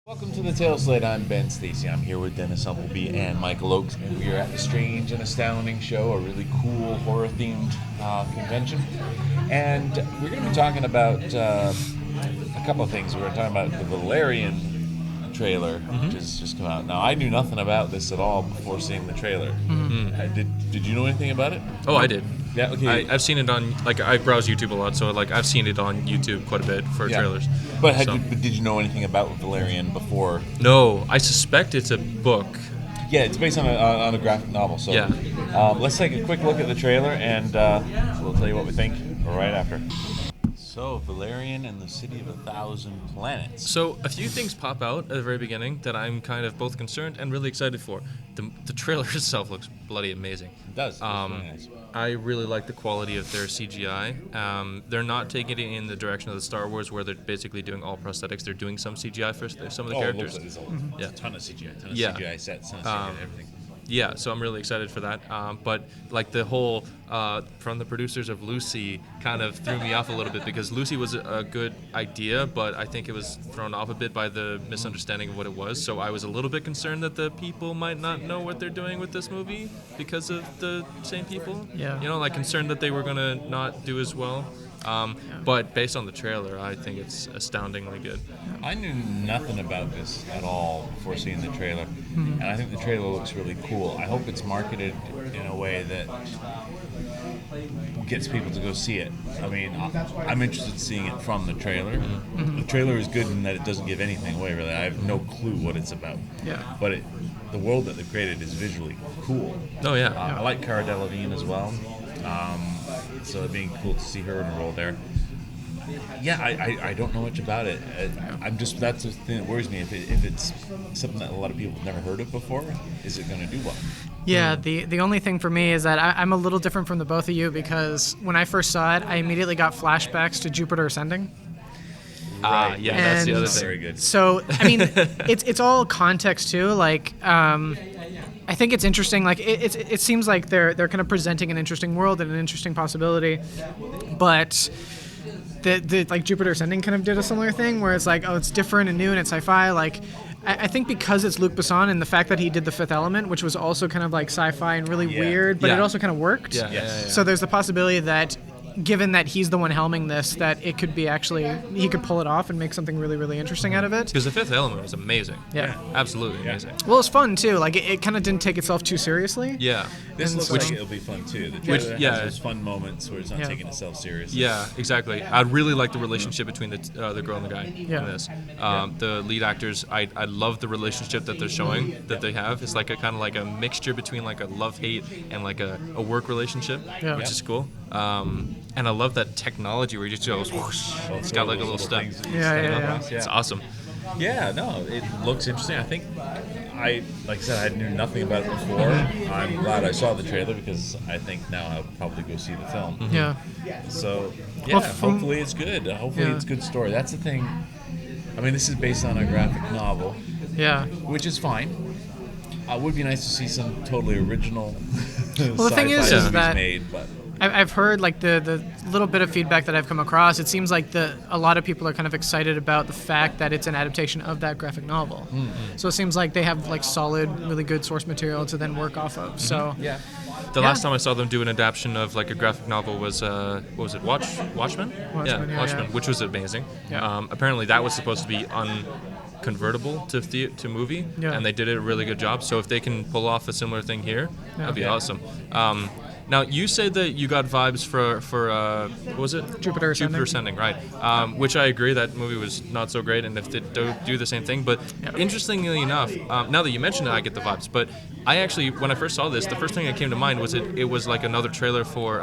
Welcome to the Tailslate. I'm Ben Stacy. I'm here with Dennis Humbleby and Michael Oakes, and we are at the Strange and Astounding show, a really cool horror-themed convention. And we're going to be talking about a couple of things. We're going to talk about the Valerian trailer, which has just come out. Now, I knew nothing about this at all before seeing the trailer. Did you know anything about it? Oh, I did. Yeah. Okay. I've seen it on, I browse YouTube a lot, so I've seen it on YouTube quite a bit for trailers. But did you know anything about Valerian before? No, I suspect it's a book. Yeah, it's based on a graphic novel. So let's take a quick look at the trailer, and we'll tell you what we think right after. So, Valerian and the City of 1,000 Planets. So, a few things pop out at the very beginning that I'm kind of both concerned and really excited for. The trailer itself looks bloody amazing. It does. Really nice. I really like the quality of their CGI. They're not taking it in the direction of the Star Wars, where they're basically doing all prosthetics. They're doing some CGI for some of the characters. It looks like there's a ton of CGI, CGI sets, ton of CGI everything. Yeah, so I'm really excited for that. But like the whole from the producers of Lucy kind of threw me off a little bit, because Lucy was a good idea, but I think it was thrown off a bit by the misunderstanding of what it was. So I was a little bit concerned that the people might not know what they're doing with this movie because of the same people. Yeah. You know, like concerned that they were gonna not do as well. But based on the trailer, I think it's astoundingly good. I knew nothing about this at all before seeing the trailer, and I think the trailer looks really cool. I hope it's marketed in a way that gets people to go see it. I mean, I'm interested in seeing it from the trailer. The trailer is good in that it doesn't give anything away, really. I have no clue what it's about. Yeah. But the world that they've created is visually cool. Oh yeah. I like Cara Delevingne as well. So it'd be cool to see her in a role there. Yeah, I don't know much about it. That's the thing that worries me. If it's something that a lot of people have never heard of before, is it going to do well? Yeah, the only thing for me is that I'm a little different from the both of you, because when I first saw it, I immediately got flashbacks to Jupiter Ascending. Yeah, that's the other thing. Very good. So, I mean, it's all context too. Like, I think it's interesting. Like, it seems like they're kind of presenting an interesting world and an interesting possibility, but the like Jupiter Ascending kind of did a similar thing where it's like, oh, it's different and new and it's sci-fi. Like, I think because it's Luc Besson and the fact that he did The Fifth Element, which was also kind of like sci-fi and really weird, but it also kind of worked. So there's the possibility that, given that he's the one helming this, that it could be actually, he could pull it off and make something really, really interesting out of it. Because The Fifth Element was amazing. Yeah. Absolutely amazing. Well, it's fun too. Like, it kind of didn't take itself too seriously. Yeah. This looks like it'll be fun too. The trailer has those fun moments where it's not taking itself seriously. Yeah, exactly. I really like the relationship between the girl and the guy in this. The lead actors, I love the relationship that they're showing, that they have. It's like a kind of like a mixture between like a love-hate and like a work relationship, which is cool. And I love that technology where he just goes whoosh. It's got like a little step. It's awesome. Yeah, no, it looks interesting. I think like I said, I knew nothing about it before. I'm glad I saw the trailer, because I think now I'll probably go see the film. Yeah. So, Well, hopefully it's good. Hopefully it's a good story. That's the thing. I mean, this is based on a graphic novel. Yeah. Which is fine. It would be nice to see some totally original Well, the thing is that made, but I've heard, like, the little bit of feedback that I've come across, it seems like a lot of people are kind of excited about the fact that it's an adaptation of that graphic novel. So it seems like they have, like, solid, really good source material to then work off of. So The last time I saw them do an adaptation of like a graphic novel was what was it? Watchmen? Watchmen, which was amazing. Apparently that was supposed to be convertible to movie, and they did a really good job. So if they can pull off a similar thing here, that'd be awesome. Now, you said that you got vibes for what was it? Jupiter Ascending, right. Which I agree, that movie was not so great, and if they do the same thing. But interestingly enough, now that you mentioned it, I get the vibes. But I actually, when I first saw this, the first thing that came to mind was it was like another trailer for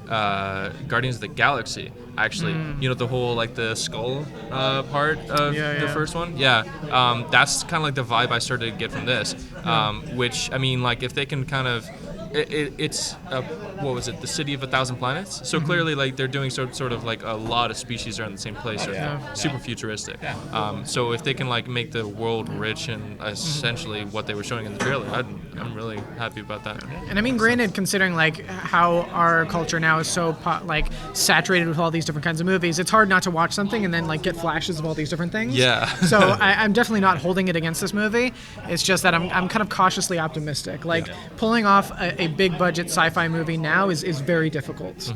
Guardians of the Galaxy, actually. You know, the whole, like, the skull part of the first one? That's kind of like the vibe I started to get from this, which, I mean, like, if they can kind of it's what was it? The City of a Thousand Planets. So clearly, like they're doing sort of like a lot of species are in the same place. Super futuristic. So if they can like make the world rich and essentially what they were showing in the trailer, I'm really happy about that. And I mean, granted, considering like how our culture now is so like saturated with all these different kinds of movies, it's hard not to watch something and then like get flashes of all these different things. Yeah. So I'm definitely not holding it against this movie. It's just that I'm kind of cautiously optimistic. Like pulling off a big budget sci-fi movie now is very difficult.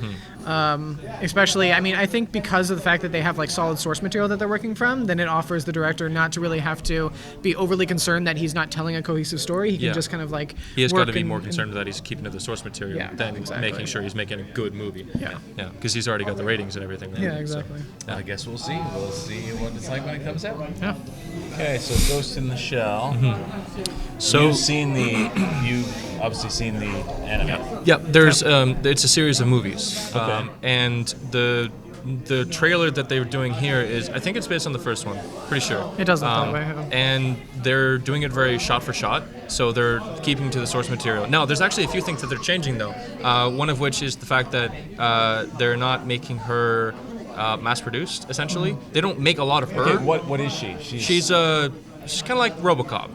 Especially, I mean, I think because of the fact that they have like solid source material that they're working from, then it offers the director not to really have to be overly concerned that he's not telling a cohesive story. He can just kind of like he has got to be more concerned that he's keeping to the source material than making sure he's making a good movie. Yeah, because he's already got the ratings and everything. Right? Yeah, exactly. So, I guess we'll see. We'll see what it's like when it comes out. Yeah. Okay, so Ghost in the Shell. So You've obviously seen the anime. Yeah, there's it's a series of movies, Okay. and the trailer that they were doing here is, I think it's based on the first one, pretty sure. It does look that way. Yeah. And they're doing it very shot for shot, so they're keeping to the source material. Now, there's actually a few things that they're changing though. One of which is the fact that they're not making her mass-produced. Essentially, they don't make a lot of her. Okay, what is she? She's kind of like RoboCop.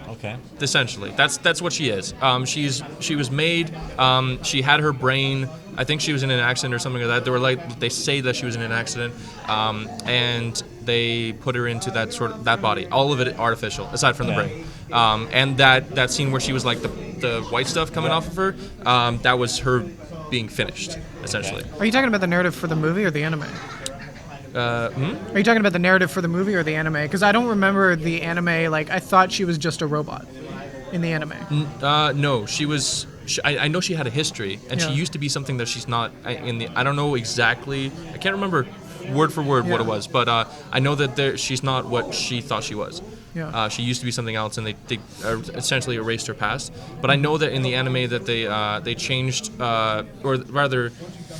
Okay. Essentially, that's what she is. She was made. She had her brain. I think she was in an accident or something like that. They say that she was in an accident, and they put her into that body. All of it artificial, aside from the brain. And that scene where she was like the white stuff coming off of her, that was her being finished, essentially. Are you talking about the narrative for the movie or the anime? Are you talking about the narrative for the movie or the anime? Because I don't remember the anime. Like, I thought she was just a robot in the anime. No, she was. I know she had a history, and she used to be something that she's not in the. I don't know exactly. I can't remember word for word what it was, but I know that she's not what she thought she was. Yeah. She used to be something else, and they essentially erased her past. But I know that in the anime that they changed, or rather,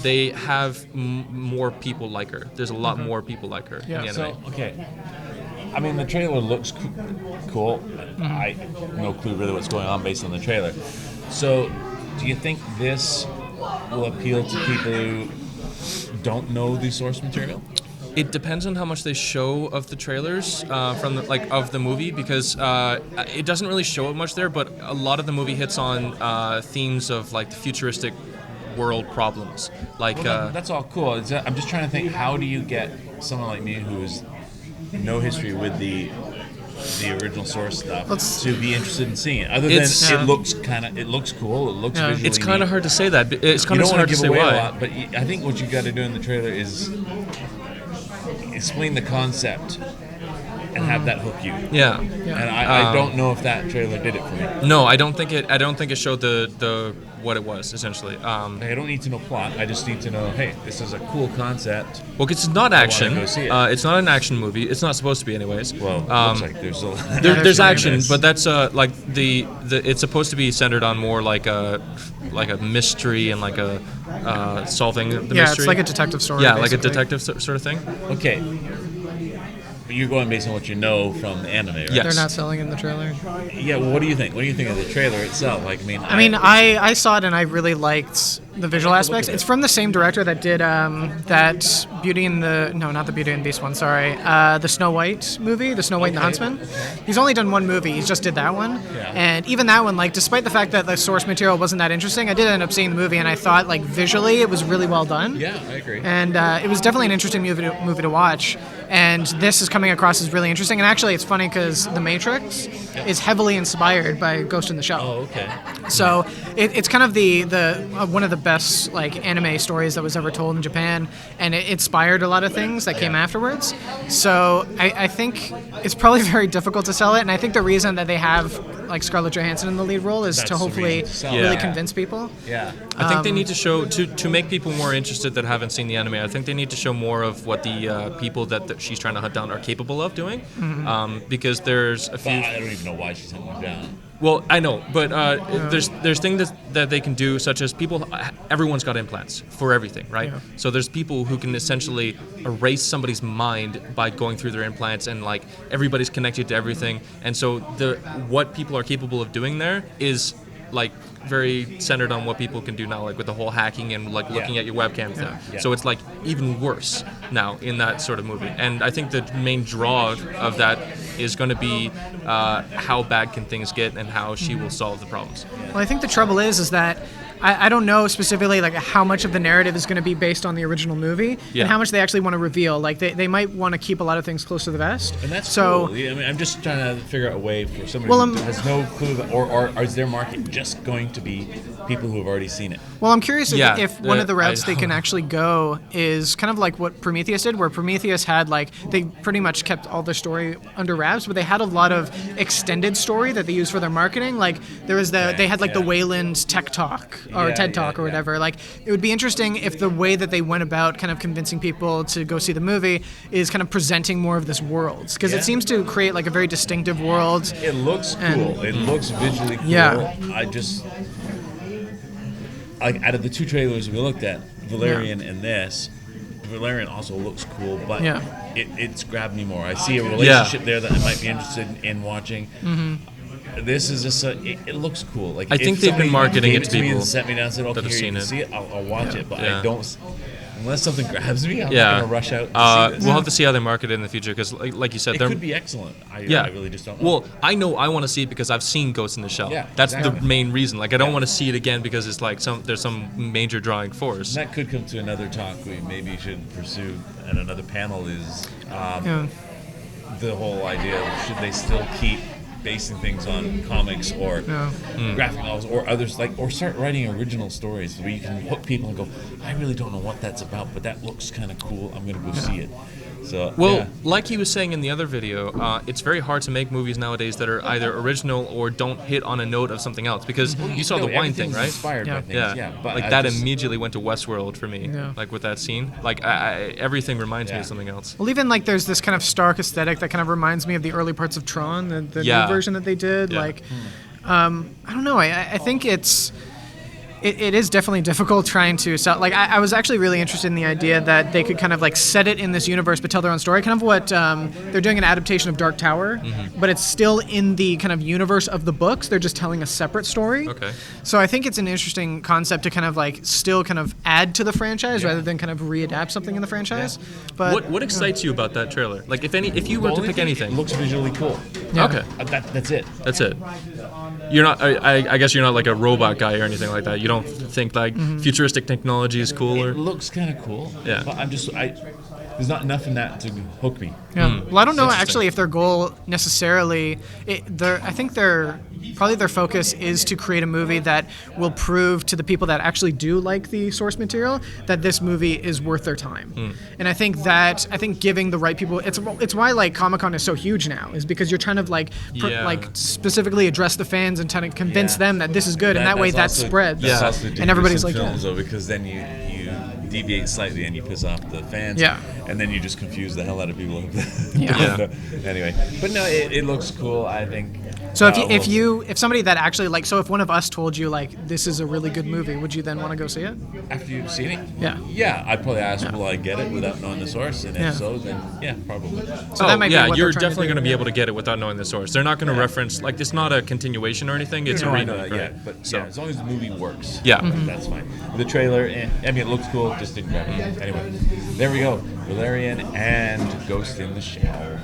they have more people like her. There's a lot more people like her in the anime. So, okay. I mean, the trailer looks cool. I have no clue really what's going on based on the trailer. So, do you think this will appeal to people who don't know the source material? It depends on how much they show of the trailers from of the movie, because it doesn't really show it much there, but a lot of the movie hits on themes of like the futuristic world problems. Like that's all cool. I'm just trying to think, how do you get someone like me who has no history with the original source stuff to be interested in seeing it? Other than it looks cool. It looks visually it's kind of neat. hard to say that. It's kind of hard to say away why. A lot, but I think what you got to do in the trailer is explain the concept and have that hook you. Yeah. And I don't know if that trailer did it for me. No, I don't think it showed the what it was essentially. I don't need to know plot. I just need to know, hey, this is a cool concept. Well, it's not action. Go see it. It's not an action movie. It's not supposed to be, anyways. Well, looks like there's a there's action, but that's like the it's supposed to be centered on more like a mystery and like a solving the mystery. Yeah, it's like a detective story. Yeah, basically. like a detective sort of thing. Okay. But you're going based on what you know from the anime, right? Yes. They're not selling in the trailer. Yeah, well, what do you think? What do you think of the trailer itself? Like, I saw it and I really liked the visual aspects. It's from the same director that did that Beauty and the... No, not the Beauty and the Beast one, sorry. The Snow White movie, The Snow White and the Huntsman. He's only done one movie. He's just did that one. Yeah. And even that one, like, despite the fact that the source material wasn't that interesting, I did end up seeing the movie and I thought, like, visually it was really well done. Yeah, I agree. And it was definitely an interesting movie to watch. And this is coming across as really interesting. And actually, it's funny because The Matrix is heavily inspired by Ghost in the Shell. Oh, okay. So it's kind of the one of the best like anime stories that was ever told in Japan, and it inspired a lot of things that came afterwards. So I think it's probably very difficult to sell it, and I think the reason that they have like Scarlett Johansson in the lead role is That's to the hopefully reason to sell it. really Yeah. convince people. Yeah. I think they need to show to make people more interested that haven't seen the anime. I think they need to show more of what the people that she's trying to hunt down are capable of doing, because there's a few. But I don't even know why she's hunting down. Well, I know, but there's things that they can do, such as everyone's got implants for everything, right? Yeah. So there's people who can essentially erase somebody's mind by going through their implants, and like everybody's connected to everything, and so what people are capable of doing there is like very centered on what people can do now, like with the whole hacking and like looking at your webcam thing. Yeah. So it's like even worse now in that sort of movie. And I think the main draw of that is going to be how bad can things get and how she will solve the problems. Well, I think the trouble is that I don't know specifically like how much of the narrative is going to be based on the original movie and how much they actually want to reveal. Like they might want to keep a lot of things close to the vest. And that's so cool. I mean, I'm just trying to figure out a way for somebody who has no clue, or is their market just going to be people who have already seen it? Well, I'm curious if one of the routes I they can actually go is kind of like what Prometheus did, where Prometheus had like, they pretty much kept all their story under wraps, but they had a lot of extended story that they used for their marketing. Like there was they had like the Wayland Tech Talk or TED Talk or whatever. Like it would be interesting if the way that they went about kind of convincing people to go see the movie is kind of presenting more of this world, because it seems to create like a very distinctive world. It looks cool. It looks visually cool. Yeah. I just, like, out of the two trailers we looked at, Valerian and this, Valerian also looks cool, but it's grabbed me more. I see a relationship there that I might be interested in watching. This is just it looks cool. Like, I think they've been marketing it to people and set me down and said, okay, that have here, you seen can it. see it. I'll watch it, but I don't. Unless something grabs me, I'm not going to rush out to see this. We'll have to see how they market it in the future, because like you said, it could be excellent. I really just don't know. Well, I know I want to see it because I've seen Ghost in the Shell. Yeah, that's exactly. the main reason. Like, I don't want to see it again because it's like there's some major drawing force. And that could come to another talk we maybe should pursue at another panel, is the whole idea of, should they still keep basing things on comics or graphic novels or others, like, or start writing original stories where you can hook people and go, I really don't know what that's about, but that looks kind of cool, I'm going to go see it. So, like he was saying in the other video, it's very hard to make movies nowadays that are either original or don't hit on a note of something else. Because you saw the wine thing, right? Inspired by things, but like that immediately went to Westworld for me. Like with that scene, like everything reminds me of something else. Well, even like there's this kind of stark aesthetic that kind of reminds me of the early parts of Tron, the new version that they did. Like, I don't know. I think it is definitely difficult trying to sell. Like, I was actually really interested in the idea that they could kind of like set it in this universe but tell their own story. Kind of what they're doing, an adaptation of Dark Tower, but it's still in the kind of universe of the books. They're just telling a separate story. Okay. So I think it's an interesting concept to kind of like still kind of add to the franchise rather than kind of readapt something in the franchise. But what excites you about that trailer? Like, if you were to pick anything, it looks visually cool. Okay. That's it. That's it. You're not. I guess you're not like a robot guy or anything like that. You don't think like futuristic technology is cool, or It looks kind of cool. Yeah. But there's not enough in that to hook me. Yeah. Well, I don't know actually if their goal necessarily. I think probably their focus is to create a movie that will prove to the people that actually do like the source material that this movie is worth their time. And I think giving the right people, it's why like Comic-Con is so huge now, is because you're trying to like specifically address the fans and trying to convince them that this is good, and that way that spreads. And everybody's like, films, though, because then you deviate slightly and you piss off the fans. And then you just confuse the hell out of people. Anyway, but no, it looks cool, I think. So if somebody that actually like, so if one of us told you like this is a really good movie, would you then want to go see it? After you've seen it? Yeah, I'd probably ask, will I get it without knowing the source? And if so, then probably. So that might be what you're they're trying definitely to going to be able to get it without knowing the source. They're not going to reference, like, it's not a continuation or anything. It's a remake, right? But as long as the movie works, Mm-hmm. that's fine. The trailer, I mean, it looks cool, just didn't grab me. Anyway, there we go. Valerian and Ghost in the Shell.